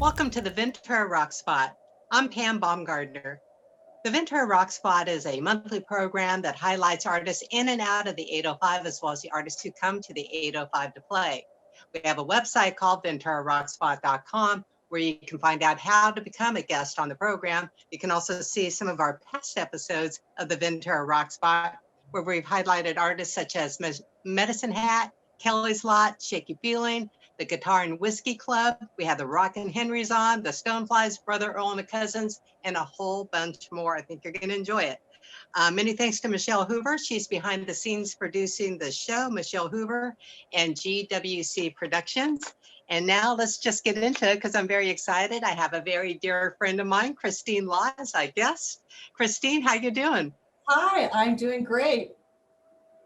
Welcome to the Ventura Rock Spot. I'm Pam Baumgardner. The Ventura Rock Spot is a monthly program that highlights artists in and out of the 805, as well as the artists who come to the 805 to play. We have a website called VenturaRockSpot.com where you can find out how to become a guest on the program. You can also see some of our past episodes of the Ventura Rock Spot, where we've highlighted artists such as Medicine Hat, Kelly's Lot, Shaky Feeling, the Guitar and Whiskey Club. We have the Rockin' Henrys on, the Stoneflies, Brother Earl and the Cousins, and a whole bunch more. I think you're going to enjoy it. Many thanks to Michelle Hoover. She's behind the scenes producing the show, Michelle Hoover and GWC Productions. And now let's just get into it because I'm very excited. I have a very dear friend of mine, Christine Laws, I guess. Christine, how you doing? Hi, I'm doing great.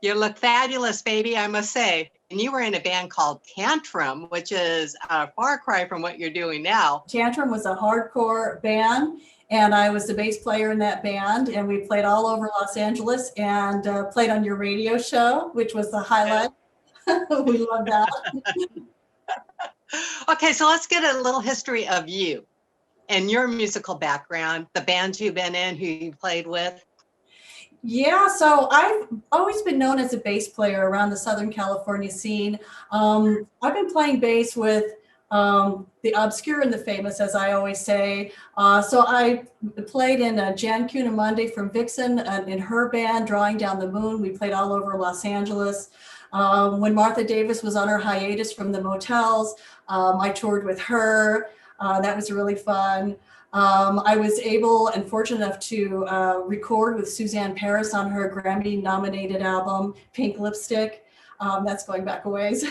You look fabulous, baby, I must say. And you were in a band called Tantrum, which is a far cry from what you're doing now. Tantrum was a hardcore band, and I was the bass player in that band, and we played all over Los Angeles and played on your radio show, which was the highlight. We love that. Okay, so let's get a little history of you and your musical background, the bands you've been in, who you played with. Yeah, so I've always been known as a bass player around the Southern California scene. I've been playing bass with the obscure and the famous, as I always say. So I played in Jan Cunamunda from Vixen in her band, Drawing Down the Moon. We played all over Los Angeles. When Martha Davis was on her hiatus from the Motels, I toured with her. That was really fun. I was able and fortunate enough to record with Suzanne Paris on her Grammy-nominated album, Pink Lipstick. That's going back a ways.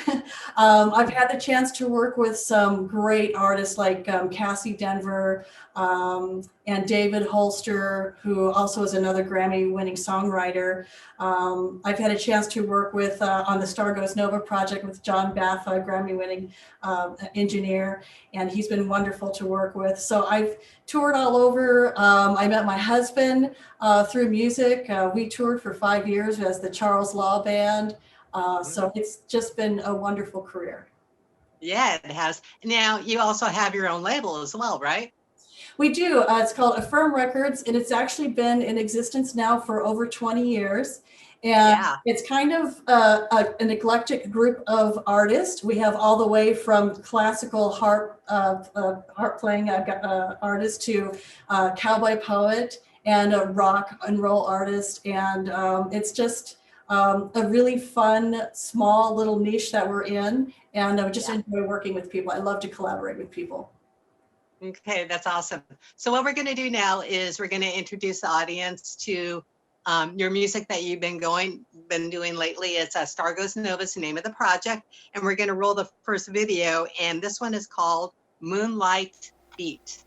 I've had the chance to work with some great artists like Cassie Denver and David Holster, who also is another Grammy-winning songwriter. I've had a chance to work with on the Star Goes Nova project with John Bath, a Grammy-winning engineer, and he's been wonderful to work with. So I've toured all over. I met my husband through music. We toured for 5 years as the Charles Law Band. So it's just been a wonderful career. Yeah, it has. Now, you also have your own label as well, right? We do. It's called Affirm Records, and it's actually been in existence now for over 20 years. And it's kind of an eclectic group of artists. We have all the way from classical harp playing artists to cowboy poet and a rock and roll artist. And it's just a really fun, small little niche that we're in. And I just enjoy working with people. I love to collaborate with people. Okay, that's awesome. So what we're going to do now is we're going to introduce the audience to your music that you've been doing lately. It's Star Goes Nova is the name of the project, and we're going to roll the first video, and this one is called Moonlight Beat.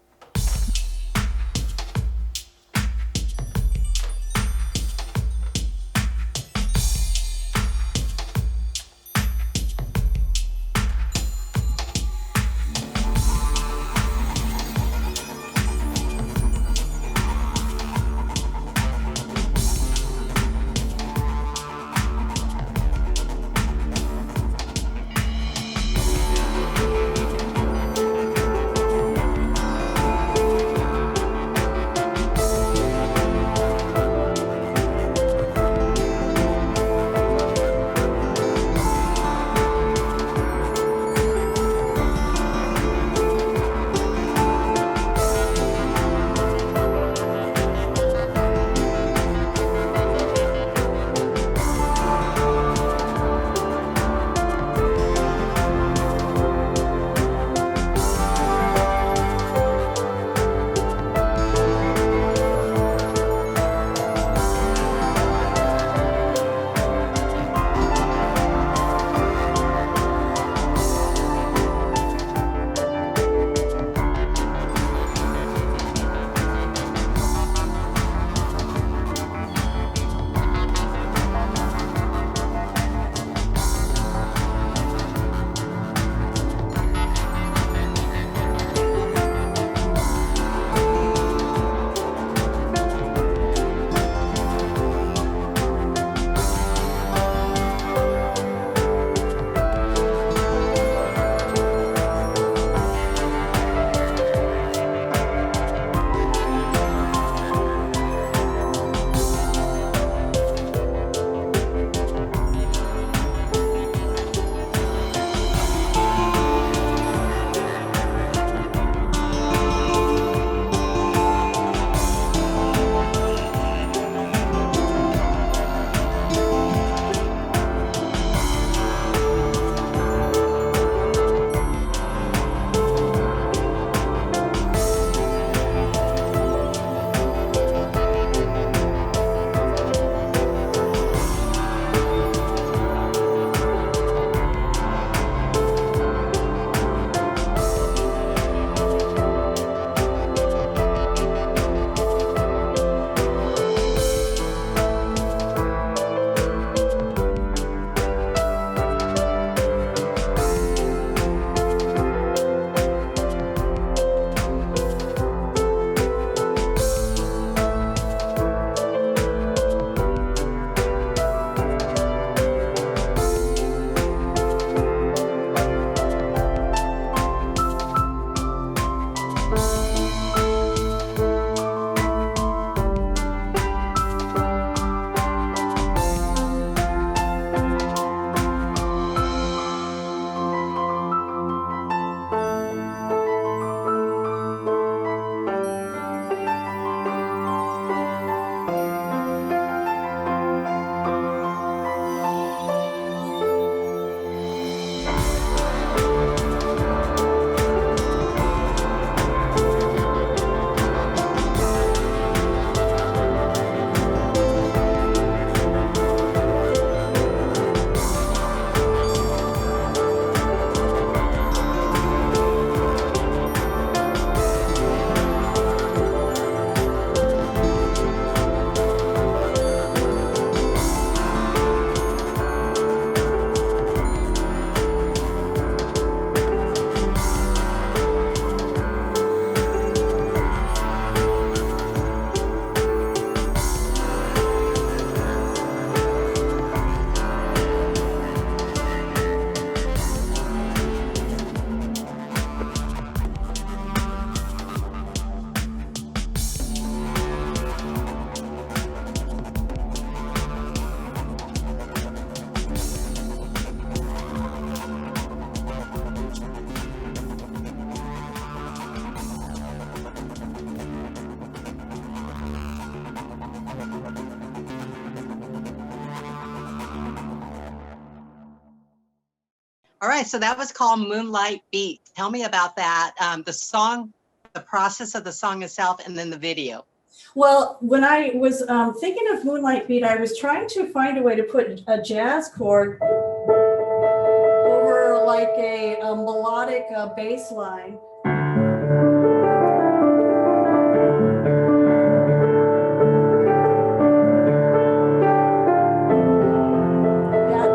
All right, so that was called Moonlight Beat. Tell me about that, the song, the process of the song itself, and then the video. Well, when I was thinking of Moonlight Beat, I was trying to find a way to put a jazz chord over like a melodic bass line.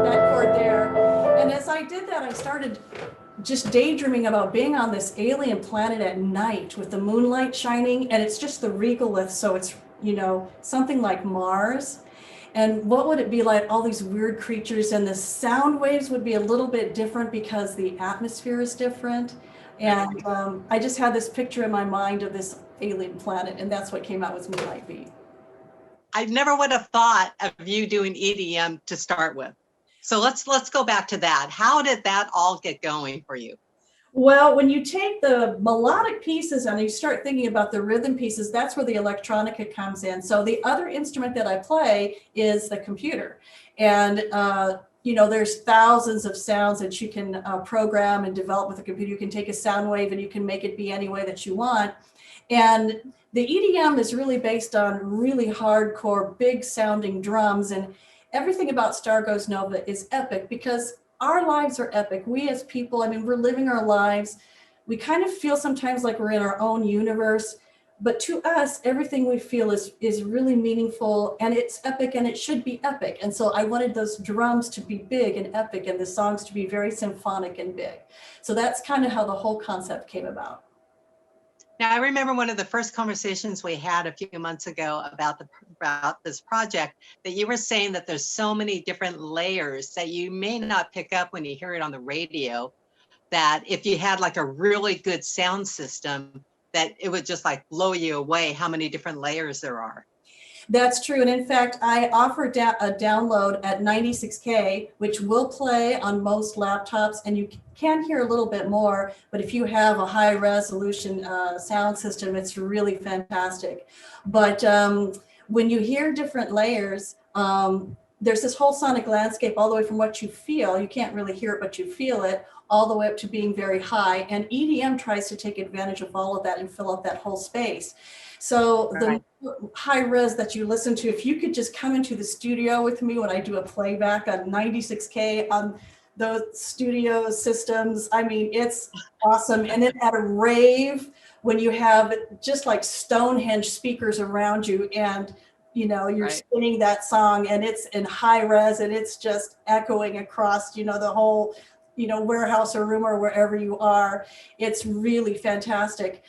That chord there. And as I did that, I started just daydreaming about being on this alien planet at night with the moonlight shining, and it's just the regolith, so it's, you know, something like Mars. And what would it be like, all these weird creatures, and the sound waves would be a little bit different because the atmosphere is different. And I just had this picture in my mind of this alien planet, and that's what came out with Moonlight Beat. I never would have thought of you doing EDM to start with. So let's go back to that. How did that all get going for you? Well, when you take the melodic pieces and you start thinking about the rhythm pieces, that's where the electronica comes in. So the other instrument that I play is the computer. And, you know, there's thousands of sounds that you can program and develop with a computer. You can take a sound wave and you can make it be any way that you want. And the EDM is really based on really hardcore, big sounding drums, and everything about Star Goes Nova is epic because our lives are epic. We as people, I mean, we're living our lives. We kind of feel sometimes like we're in our own universe, but to us, everything we feel is really meaningful, and it's epic, and it should be epic. And so I wanted those drums to be big and epic, and the songs to be very symphonic and big. So that's kind of how the whole concept came about. Now, I remember one of the first conversations we had a few months ago about this project, that you were saying that there's so many different layers that you may not pick up when you hear it on the radio, that if you had like a really good sound system, that it would just like blow you away how many different layers there are. That's true. And in fact, I offer a download at 96K, which will play on most laptops, and you can hear a little bit more. But if you have a high resolution sound system, it's really fantastic. But when you hear different layers, there's this whole sonic landscape all the way from what you feel. You can't really hear it, but you feel it, all the way up to being very high. And EDM tries to take advantage of all of that and fill up that whole space. So the high res that you listen to, if you could just come into the studio with me when I do a playback on 96K on those studio systems, I mean, it's awesome. And then at a rave, when you have just like Stonehenge speakers around you, and you know, you're spinning that song, and it's in high res, and it's just echoing across, you know, the whole, you know, warehouse or room or wherever you are. It's really fantastic.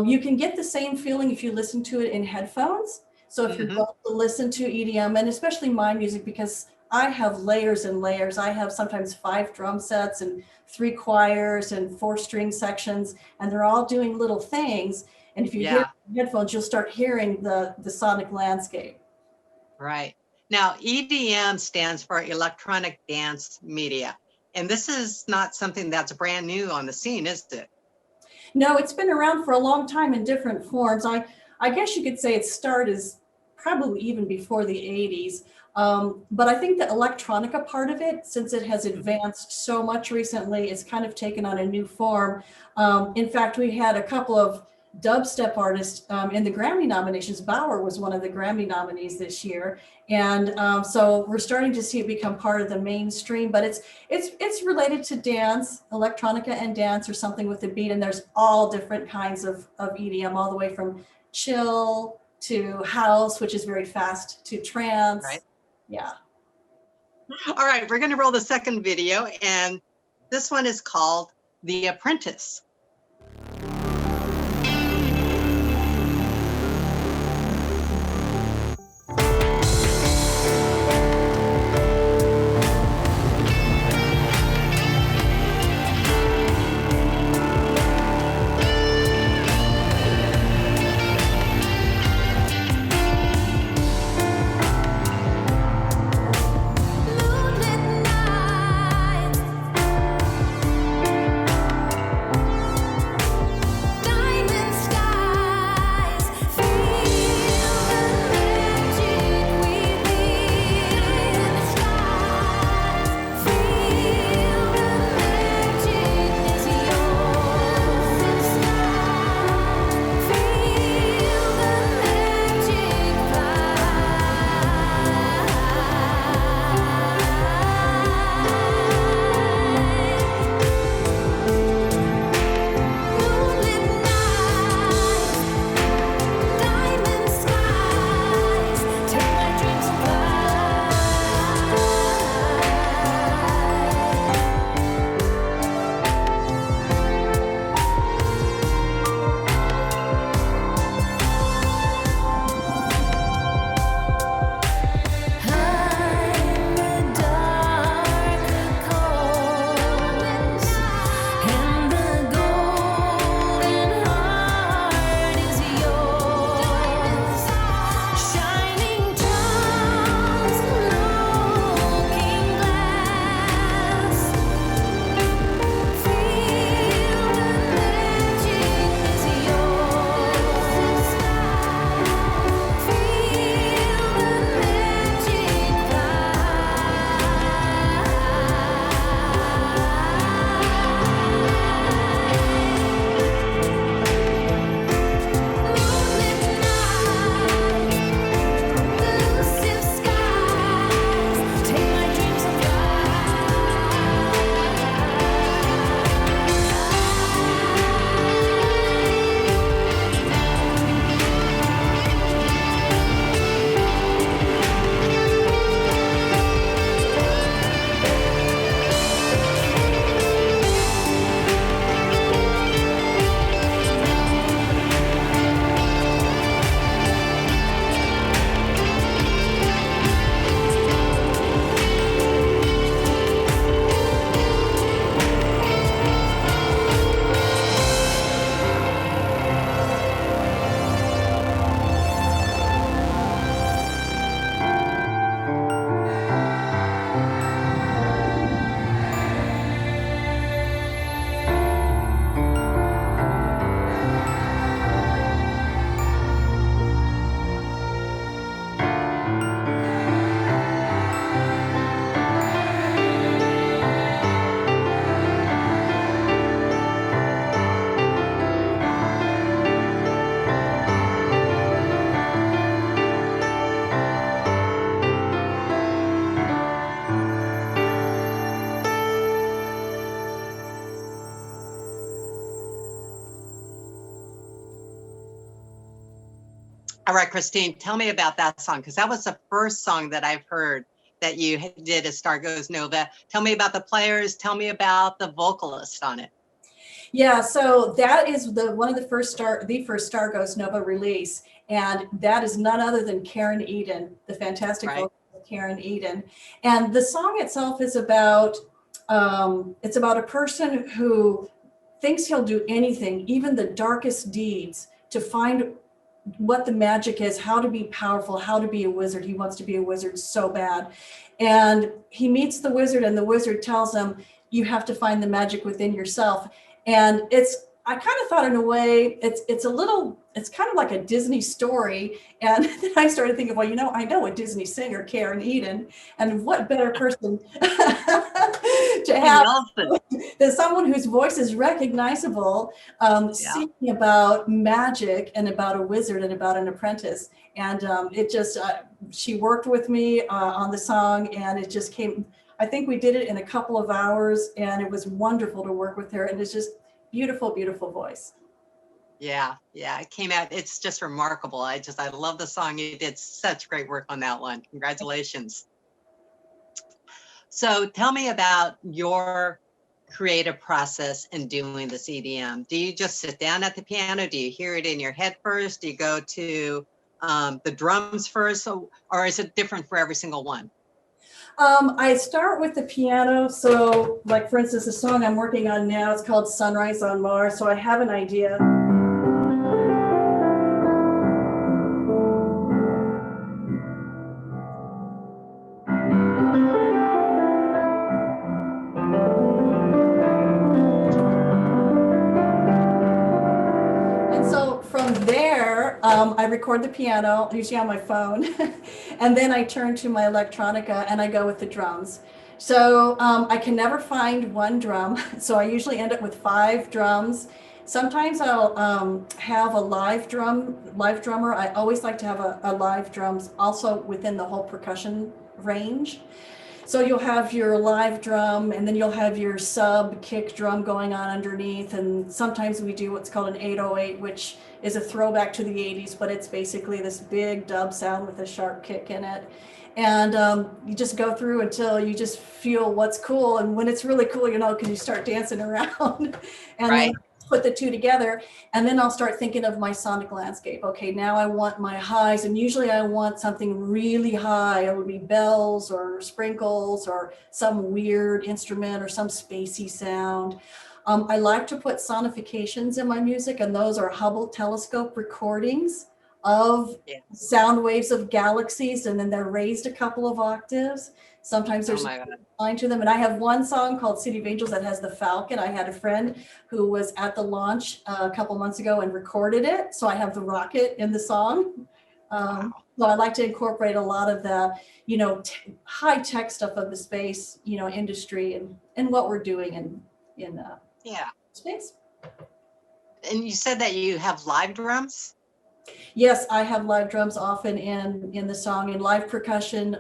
You can get the same feeling if you listen to it in headphones. So if you're going to listen to EDM, and especially my music, because I have layers and layers. I have sometimes 5 drum sets and 3 choirs and 4 string sections, and they're all doing little things. And if you hear headphones, you'll start hearing the sonic landscape. Right. Now, EDM stands for electronic dance media. And this is not something that's brand new on the scene, is it? No, it's been around for a long time in different forms. I guess you could say its start is probably even before the 80s. But I think the electronica part of it, since it has advanced so much recently, it's kind of taken on a new form. In fact, we had a couple of dubstep artists in the Grammy nominations. Bauer was one of the Grammy nominees this year. And so we're starting to see it become part of the mainstream, but it's related to dance, electronica and dance, or something with a beat. And there's all different kinds of EDM, all the way from chill to house, which is very fast, to trance. Right. Yeah. All right, we're going to roll the second video, and this one is called The Apprentice. All right, Christine, tell me about that song, because that was the first song that I've heard that you did as Star Goes Nova. Tell me about the players. Tell me about the vocalist on it. Yeah, so that is one of the first Star Goes Nova release, and that is none other than Karen Eden, the fantastic Right. vocalist Karen Eden. And the song itself is about it's about a person who thinks he'll do anything, even the darkest deeds, to find what the magic is, how to be powerful, how to be a wizard. He wants to be a wizard so bad. And he meets the wizard, and the wizard tells him, you have to find the magic within yourself. And I kind of thought in a way, it's kind of like a Disney story. And then I started thinking, well, I know a Disney singer, Karen Eden, and what better person to have than someone whose voice is recognizable, singing about magic and about a wizard and about an apprentice. And she worked with me on the song, and it just came. I think we did it in a couple of hours, and it was wonderful to work with her. And it's just beautiful, beautiful voice. Yeah, it came out. It's just remarkable. I love the song. You did such great work on that one. Congratulations. So tell me about your creative process in doing this EDM. Do you just sit down at the piano? Do you hear it in your head first? Do you go to the drums first? Or is it different for every single one? I start with the piano. So like, for instance, the song I'm working on now, it's called Sunrise on Mars. So I have an idea. And so from there, I record the piano, usually on my phone, and then I turn to my electronica and I go with the drums. So I can never find one drum, so I usually end up with 5 drums. Sometimes I'll have a live drummer. I always like to have a live drums also within the whole percussion range. So you'll have your live drum, and then you'll have your sub kick drum going on underneath. And sometimes we do what's called an 808, which is a throwback to the 80s, but it's basically this big dub sound with a sharp kick in it. And you just go through until you just feel what's cool. And when it's really cool, because you start dancing around. And right. Then put the two together, and then I'll start thinking of my sonic landscape. Okay, now I want my highs, and usually I want something really high. It would be bells or sprinkles or some weird instrument or some spacey sound. I like to put sonifications in my music, and those are Hubble telescope recordings of sound waves of galaxies, and then they're raised a couple of octaves. Sometimes there's a line to them. And I have one song called City of Angels that has the Falcon. I had a friend who was at the launch a couple months ago and recorded it. So I have the rocket in the song. So I like to incorporate a lot of the, high tech stuff of the space, industry and what we're doing in space. And you said that you have live drums? Yes, I have live drums often in the song, and live percussion,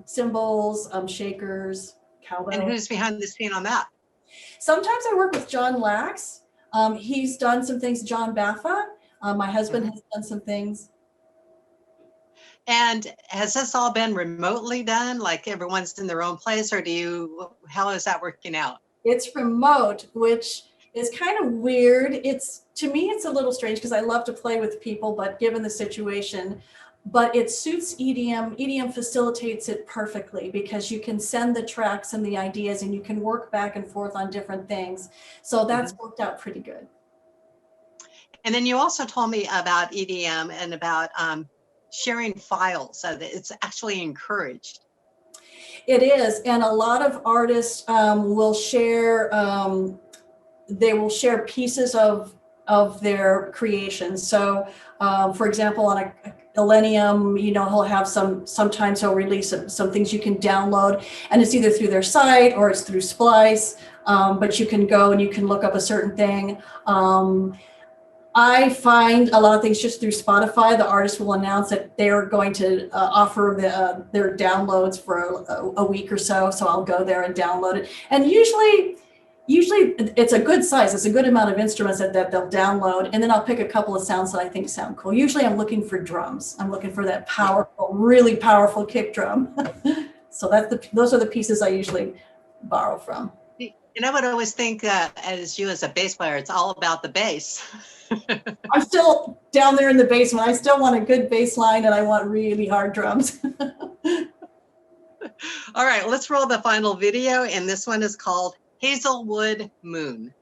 cymbals, shakers, cowbell. And who's behind the scene on that? Sometimes I work with John Lax. He's done some things. John Baffa, my husband, has done some things. And has this all been remotely done? Like everyone's in their own place, or how is that working out? It's remote, which is kind of weird. To me, it's a little strange because I love to play with people, but given the situation, but it suits EDM. EDM facilitates it perfectly because you can send the tracks and the ideas, and you can work back and forth on different things. So that's worked out pretty good. And then you also told me about EDM and about sharing files, so that it's actually encouraged. It is, and a lot of artists will share. They will share pieces of their creations. So, for example, on a Millennium, he'll have sometimes he'll release some things you can download, and it's either through their site or it's through Splice, but you can go and you can look up a certain thing. I find a lot of things just through Spotify. The artist will announce that they're going to offer their downloads for a week or so. So I'll go there and download it. And usually Usually it's a good size. It's a good amount of instruments that they'll download. And then I'll pick a couple of sounds that I think sound cool. Usually I'm looking for drums. I'm looking for that powerful, really powerful kick drum. So those are the pieces I usually borrow from. And I would always think as you as a bass player, it's all about the bass. I'm still down there in the basement. I still want a good bass line and I want really hard drums. All right, let's roll the final video. And this one is called Hazelwood Moon.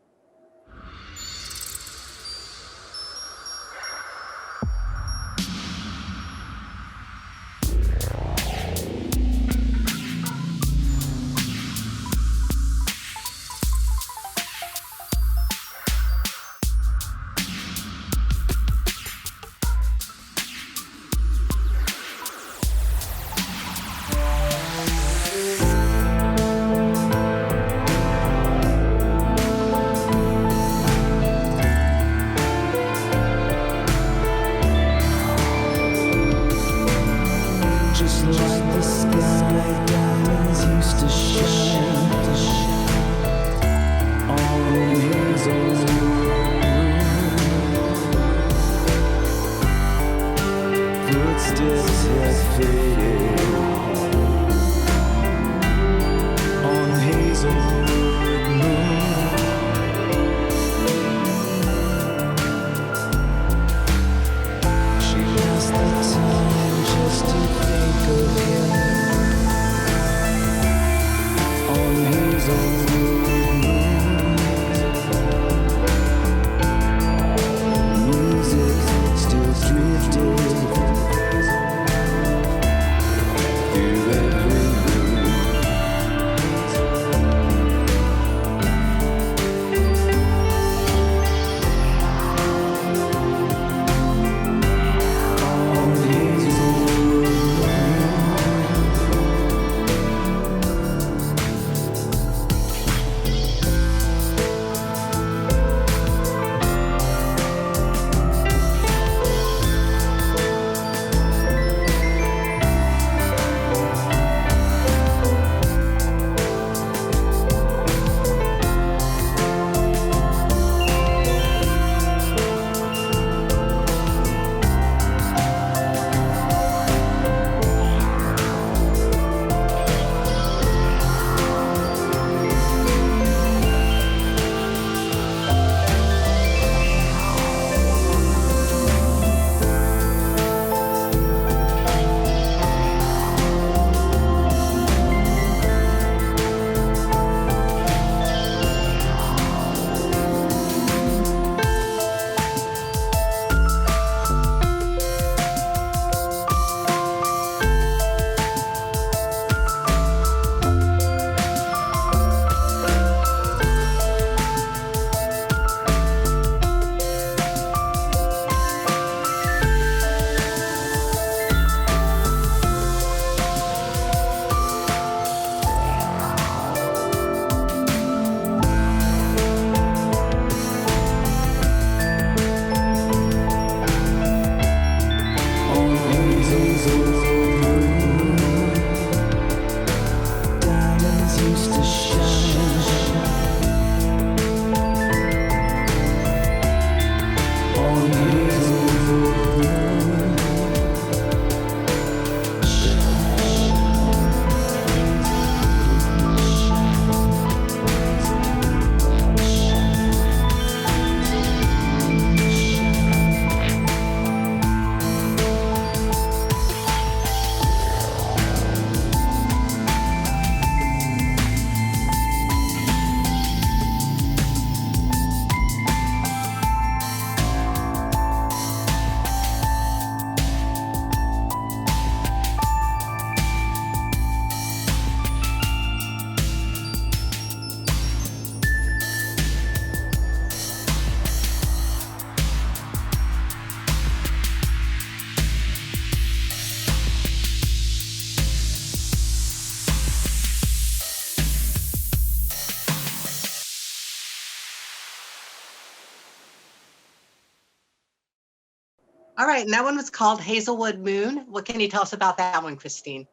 All right, and that one was called Hazelwood Moon. What can you tell us about that one, Christine?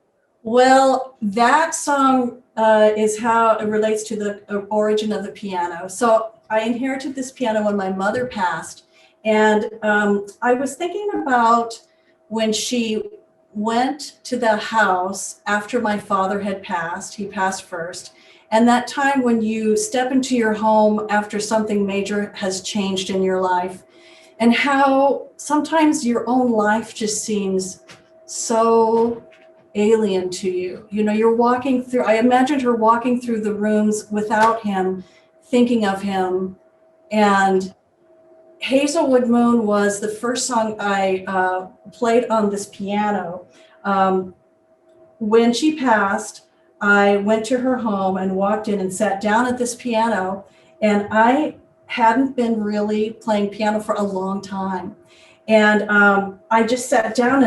Well, that song is how it relates to the origin of the piano. So I inherited this piano when my mother passed. And I was thinking about when she went to the house after my father had passed. He passed first. And that time when you step into your home after something major has changed in your life, and how sometimes your own life just seems so alien to you. You know, you're walking through, I imagined her walking through the rooms without him, thinking of him. And Hazelwood Moon was the first song I played on this piano. When she passed, I went to her home and walked in and sat down at this piano, and I hadn't been really playing piano for a long time. And I just sat down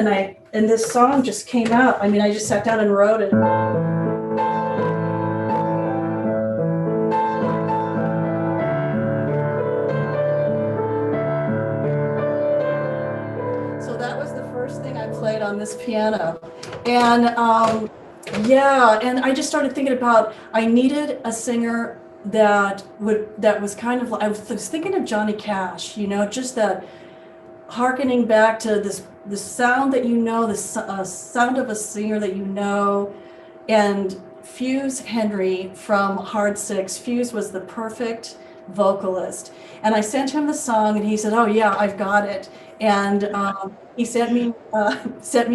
and this song just came out. I mean, I just sat down and wrote it. So that was the first thing I played on this piano. And yeah, and I just started thinking about, I needed a singer that was kind of, I was thinking of Johnny Cash, you know, just that hearkening back to the sound that you know, the sound of a singer that you know. And Fuse Henry from Hard Six, Fuse was the perfect vocalist. And I sent him the song and he said, oh yeah, I've got it. And he sent me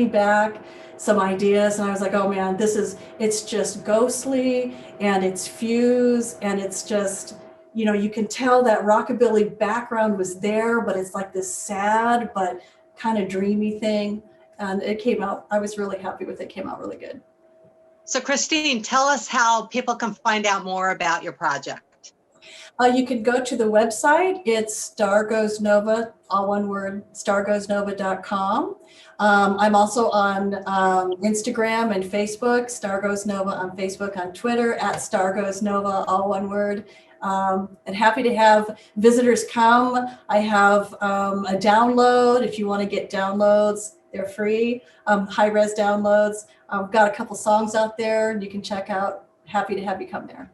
back some ideas, and I was like, oh man, it's just ghostly, and it's Fuse, and it's just, you know, you can tell that rockabilly background was there, but it's like this sad but kind of dreamy thing. And it came out, I was really happy with it. It came out really good. So Christine, tell us how people can find out more about your project. You can go to the website. It's Star Goes Nova, all one word, stargoesnova.com. I'm also on Instagram and Facebook, Star Goes Nova on Facebook, on Twitter, at Star Goes Nova, all one word. And happy to have visitors come. I have a download. If you want to get downloads, they're free, high-res downloads. I've got a couple songs out there you can check out. Happy to have you come there.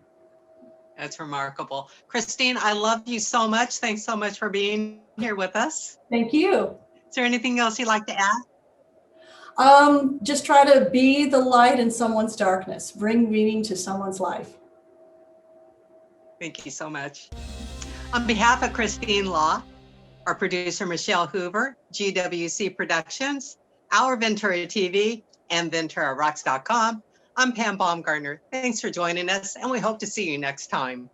That's remarkable. Christine, I love you so much. Thanks so much for being here with us. Thank you. Is there anything else you'd like to add? Just try to be the light in someone's darkness. Bring meaning to someone's life. Thank you so much. On behalf of Christine Law, our producer Michelle Hoover, GWC Productions, our Ventura TV, and VenturaRocks.com, I'm Pam Baumgartner. Thanks for joining us, and we hope to see you next time.